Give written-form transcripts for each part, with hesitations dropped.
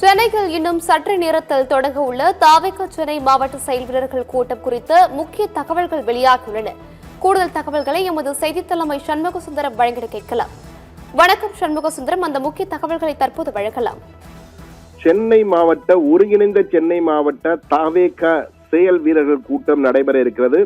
சென்னையில் இன்னும் சற்று நேரத்தில் தொடங்க உள்ள தாவேக சென்னை மாவட்ட செயல் வீரர்கள் கூட்டம் குறித்த முக்கிய தகவல்கள் வெளியாகியுள்ளன. கூடுதல் தகவல்களை எமது செய்தித் தலைமை சண்முகசுந்தரம் வழங்கிட கேட்கலாம். வணக்கம் சண்முகசுந்தரம், அந்த முக்கிய தகவல்களை தற்போது வழங்கலாம். சென்னை மாவட்ட ஒருங்கிணைந்த சென்னை மாவட்ட தாவேக செயல் வீரர்கள் கூட்டம் நடைபெற இருக்கிறது.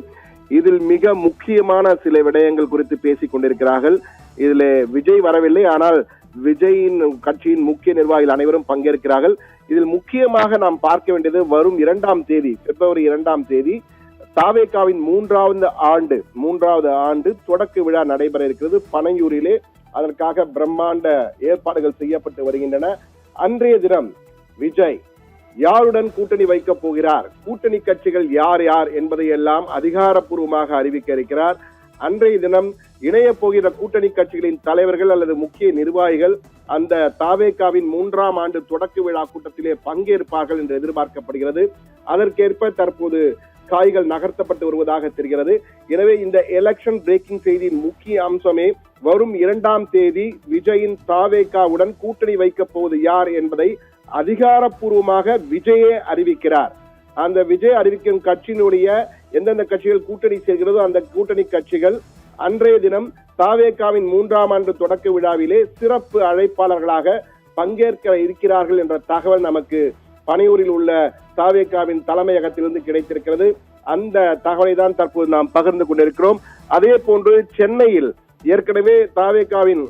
இதில் மிக முக்கியமான சில விடயங்கள் குறித்து பேசிக் கொண்டிருக்கிறார்கள். இதுல விஜய் வரவில்லை, ஆனால் விஜயின் கட்சியின் முக்கிய நிர்வாகிகள் அனைவரும் பங்கேற்கிறார்கள். இதில் முக்கியமாக நாம் பார்க்க வேண்டியது வரும் 2ஆம் தேதி, பிப்ரவரி 2ஆம் தேதி தாவேகாவின் மூன்றாவது ஆண்டு தொடக்க விழா நடைபெற இருக்கிறது பனையூரிலே. அதற்காக பிரம்மாண்ட ஏற்பாடுகள் செய்யப்பட்டு வருகின்றன. அன்றைய தினம் விஜய் யாருடன் கூட்டணி வைக்கப் போகிறார், கூட்டணி கட்சிகள் யார் யார் என்பதை எல்லாம் அதிகாரப்பூர்வமாக அறிவிக்க இருக்கிறார். அன்றைய தினம் இணைய போகிற கூட்டணி கட்சிகளின் தலைவர்கள் அல்லது முக்கிய நிர்வாகிகள் அந்த தாவேகாவின் 3ஆம் ஆண்டு தொடக்க விழா கூட்டத்திலே பங்கேற்பார்கள் என்று எதிர்பார்க்கப்படுகிறது. அதற்கேற்ப தற்போது காய்கள் நகர்த்தப்பட்டு வருவதாக தெரிகிறது. எனவே இந்த எலெக்ஷன் பிரேக்கிங் செய்தியின் முக்கிய அம்சமே வரும் 2ஆம் தேதி விஜயின் தாவேகாவுடன் கூட்டணி வைக்கப் போவது யார் என்பதை அதிகாரப்பூர்வமாக விஜயே அறிவிக்கிறார். அந்த விஜய் அறிவிக்கும் கட்சியினுடைய எந்தெந்த கட்சிகள் கூட்டணி சேர்கிறதோ அந்த கூட்டணி கட்சிகள் அன்றைய தினம் தாவேகாவின் 3ஆம் ஆண்டு தொடக்க விழாவிலே சிறப்பு அழைப்பாளர்களாக பங்கேற்க இருக்கிறார்கள் என்ற தகவல் நமக்கு பனையூரில் உள்ள தாவேகாவின் தலைமையகத்திலிருந்து கிடைத்திருக்கிறது. அந்த தகவலை தான் தற்போது நாம் பகிர்ந்து கொண்டிருக்கிறோம். அதே போன்று சென்னையில் ஏற்கனவே தாவேகாவின்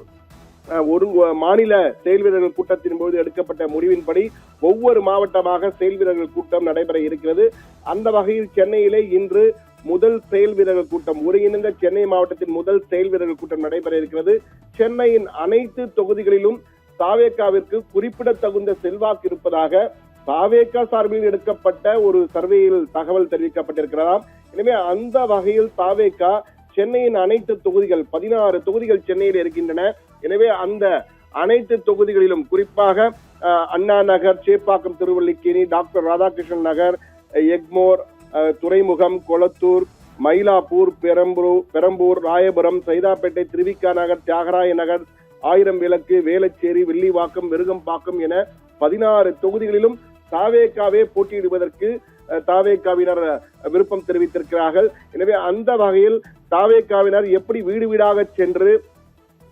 ஒரு மாநில செயல் வீரர்கள் கூட்டத்தின் போது எடுக்கப்பட்ட முடிவின்படி ஒவ்வொரு மாவட்டமாக செயல் வீரர்கள் கூட்டம் நடைபெற இருக்கிறது. அந்த வகையில் சென்னையிலே இன்று முதல் செயல் வீரர்கள் கூட்டம், ஒருங்கிணைந்த சென்னை மாவட்டத்தின் முதல் செயல் வீரர்கள் கூட்டம் நடைபெற இருக்கிறது. சென்னையின் அனைத்து தொகுதிகளிலும் தாவேகாவிற்கு குறிப்பிடத்தகுந்த செல்வாக்கு இருப்பதாக தாவேகா சார்பில் எடுக்கப்பட்ட ஒரு சர்வேயில் தகவல் தெரிவிக்கப்பட்டிருக்கிறதாம். எனவே அந்த வகையில் தாவேகா சென்னையின் அனைத்து தொகுதிகள் 16 தொகுதிகள் சென்னையில் இருக்கின்றன. எனவே அந்த அனைத்து தொகுதிகளிலும் குறிப்பாக அண்ணா நகர், சேப்பாக்கம், திருவல்லிக்கேணி, டாக்டர் ராதாகிருஷ்ணன் நகர், எக்மோர், துறைமுகம், கொளத்தூர், மயிலாப்பூர், பெரம்பூர், ராயபுரம், சைதாப்பேட்டை, திருவிக்கா நகர், தியாகராய நகர், ஆயிரம் விளக்கு, வேளச்சேரி, வில்லிவாக்கம், விருகம்பாக்கம் என 16 தொகுதிகளிலும் தாவேகாவே போட்டியிடுவதற்கு தாவேகாவினர் விருப்பம் தெரிவித்திருக்கிறார்கள். எனவே அந்த வகையில் தாவேகாவினர் எப்படி வீடு வீடாக சென்று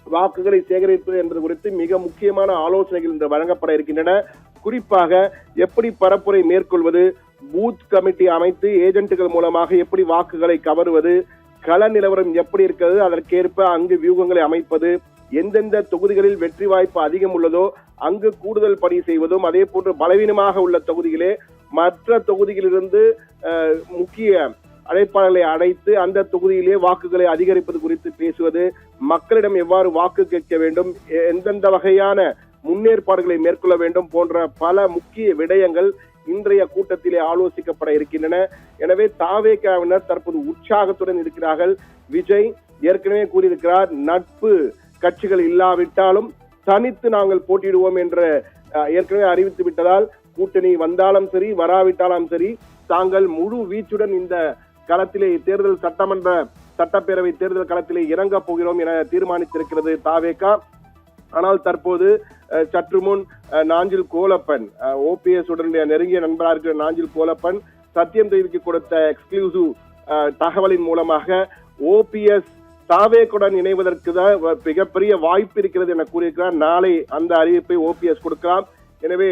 வாக்குகளை சேகரிப்பது என்பது குறித்து மிக முக்கியமான ஆலோசனைகள் இன்று வழங்கப்பட இருக்கின்றன. குறிப்பாக எப்படி பரப்புரை மேற்கொள்வது, பூத் கமிட்டி அமைத்து ஏஜென்ட்டுகள் மூலமாக எப்படி வாக்குகளை கவருவது, கள நிலவரம் எப்படி இருக்கிறது, அதற்கேற்ப அங்கு வியூகங்களை அமைப்பது, எந்தெந்த தொகுதிகளில் வெற்றி வாய்ப்பு அதிகம் உள்ளதோ அங்கு கூடுதல் பணி செய்வதும், அதே போன்று பலவீனமாக உள்ள தொகுதிகளே மற்ற தொகுதிகளிலிருந்து முக்கிய அழைப்பாளர்களை அழைத்து அந்த தொகுதியிலே வாக்குகளை அதிகரிப்பது குறித்து பேசுவது, மக்களிடம் எவ்வாறு வாக்கு கேட்க வேண்டும், எந்தெந்த வகையான முன்னேற்பாடுகளை மேற்கொள்ள வேண்டும் போன்ற பல முக்கிய விடயங்கள் இன்றைய கூட்டத்திலே ஆலோசிக்கப்பட இருக்கின்றன. எனவே தாவேகாவினர் தற்போது உற்சாகத்துடன் இருக்கிறார்கள். விஜய் ஏற்கனவே கூறியிருக்கிறார், நட்பு கட்சிகள் இல்லாவிட்டாலும் தனித்து நாங்கள் போட்டியிடுவோம் என்று ஏற்கனவே அறிவித்து விட்டதால் கூட்டணி வந்தாலும் சரி வராவிட்டாலும் சரி தாங்கள் முழு வீச்சுடன் இந்த களத்திலே தேர்தல் சட்டப்பேரவை தேர்தல் களத்திலே இறங்க போகிறோம் என தீர்மானித்திருக்கிறது தாவேகா. ஆனால் தற்போது சற்று முன் நாஞ்சில் கோலப்பன், ஓபிஎஸ் உடனுடைய நெருங்கிய நண்பராக இருக்கிற நாஞ்சில் கோலப்பன் சத்தியம் தேவிக்கு கொடுத்த எக்ஸ்க்ளூசிவ் தகவலின் மூலமாக ஓபிஎஸ் தாவேகுடன் இணைவதற்கு தான் மிகப்பெரிய வாய்ப்பு இருக்கிறது என கூறியிருக்கிறார். நாளை அந்த அறிவிப்பை ஓபிஎஸ் கொடுக்கலாம். எனவே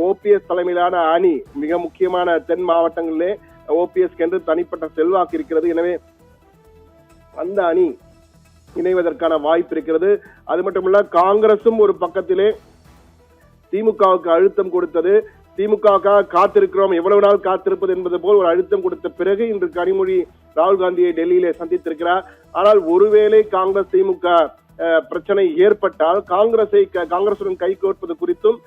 ஓபிஎஸ் தலைமையிலான அணி மிக முக்கியமான தென் மாவட்டங்களிலே ஓபிஎஸ் என்று தனிப்பட்ட செல்வாக்கு இருக்கிறது. எனவே அந்த அணி இணைவதற்கான வாய்ப்பு இருக்கிறது. அது மட்டுமல்ல, காங்கிரசும் ஒரு பக்கத்திலே திமுகவுக்கு அழுத்தம் கொடுத்தது. திமுகவுக்காக காத்திருக்கிறோம், எவ்வளவு நாள் காத்திருப்பது என்பது போல் ஒரு அழுத்தம் கொடுத்த பிறகு இன்று கனிமொழி ராகுல் காந்தியை டெல்லியிலே சந்தித்திருக்கிறார். ஆனால் ஒருவேளை காங்கிரஸ் திமுக பிரச்சனை ஏற்பட்டால் காங்கிரசுடன் கைகோர்ப்பது குறித்தும்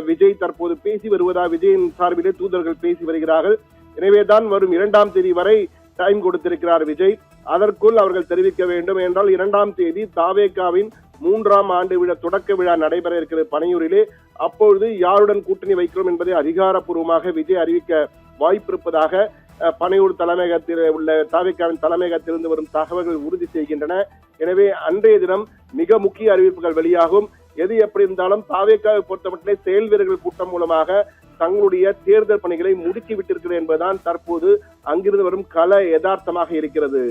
விஜய் தற்போது பேசி வருவதாக விஜயின் சார்பிலே தூதர்கள் பேசி வருகிறார்கள். எனவேதான் வரும் 2ஆம் தேதி வரை டைம் கொடுத்திருக்கிறார் விஜய். அதற்குள் அவர்கள் தெரிவிக்க வேண்டும். என்றால் 2ஆம் தேதி தாவேகாவின் 3ஆம் ஆண்டு தொடக்க விழா நடைபெற இருக்கிறது பனையூரிலே. அப்பொழுது யாருடன் கூட்டணி வைக்கிறோம் என்பதை அதிகாரப்பூர்வமாக விஜய் அறிவிக்க வாய்ப்பு இருப்பதாக பனையூர் தலைமையகத்தில் உள்ள தாவேகாவின் தலைமையகத்திலிருந்து வரும் தகவல்கள் உறுதி செய்கின்றன. எனவே அன்றைய தினம் மிக முக்கிய அறிவிப்புகள் வெளியாகும். எது எப்படி இருந்தாலும் தாவேக்காவை பொறுத்தமட்டிலே செயல் வீரர்கள் கூட்டம் மூலமாக தங்களுடைய தேர்தல் பணிகளை முடுக்கி விட்டிருக்கிறது என்பதுதான் தற்போது அங்கிருந்து வரும் கள யதார்த்தமாக இருக்கிறது.